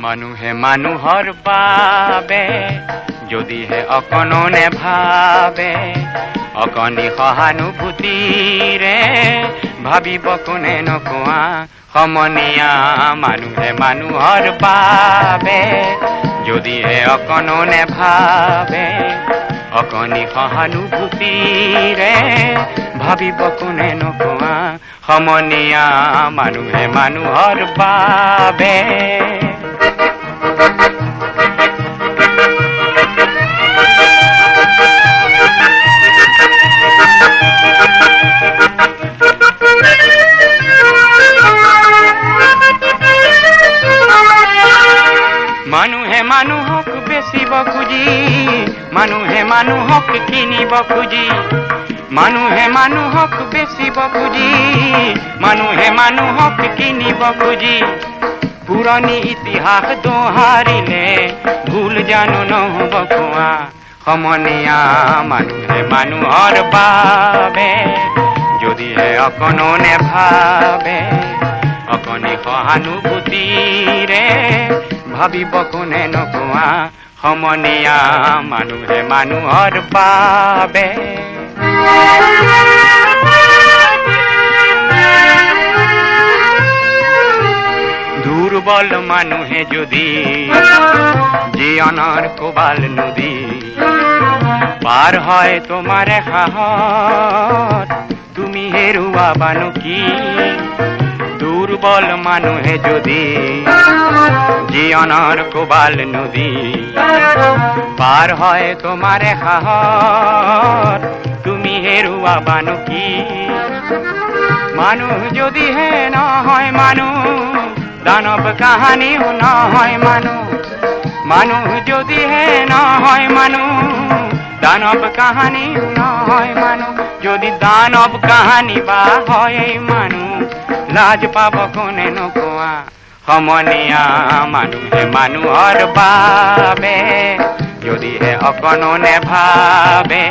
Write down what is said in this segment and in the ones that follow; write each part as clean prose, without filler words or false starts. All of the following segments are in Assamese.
মানুহে মানুহৰ বাবে যদিহে অকণো নেভাবে, অকণি সহানুভূতিৰে ভাবিব কোনে নকোৱা সমনীয়া। মানুহে মানুহৰ বাবে যদিহে অকণো নেভাবে, অকণি সহানুভূতিৰে ভাবিব কোনে নকোৱা সমনীয়া। মানুহে মানুহৰ বাবে মানুহে মানুহক বেচিব খুজি, মানুহে মানুহক কিনিব খুজি, মানুহে মানুহক বেচিব খুজি, মানুহে মানুহক কিনিব খুজি। পুৰণি ইতিহাস দোহাৰিলে ভুল জানো নহ'ব কোৱা সমনীয়া। মানুহে মানুহৰ বাবে যদিহে অকণো নেভাবে, অকণি সহানুভূতিৰে ভাবিব কোনে নকোৱা সমনীয়া। মানুহে মানুহৰ বাবে দুৰ্বল মানুহে যদি জীৱনৰ কোবাল নদী পাৰ হয় তোমাৰে সাহত, তুমি হেৰুৱাবানো কি? দুৰ্বল মানুহে যদি জীৱনৰ কোবাল নদী পাৰ হয় তোমাৰে সাহত, তুমি হেৰুৱাবানো কি? মানুহ যদিহে নহয় মানুহ, দানৱ কাহানিও নহয় মানুহ। মানুহ যদিহে নহয় মানুহ, দানৱ কাহানিও নহয় মানুহ। যদি দানৱ কাহানি বা হয় মানুহ, লাজ পাব কোনে নকোৱা সমনীয়া। মানুহে মানুহৰ বাবে যদিহে অকণো নেভাবে,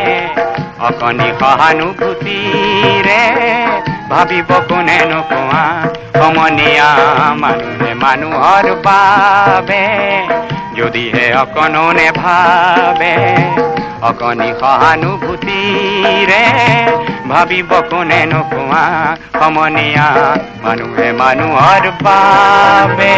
অকণি সহানুভূতিৰে ভাবিব কোনে নকোৱা সমনীয়া। মানুহে মানুহৰ বাবে যদিহে অকণো নেভাবে, অকণি সহানুভূতিৰে ভাবিব কোনে নকোৱা সমনীয়া। মানুহে মানুহৰ বাবে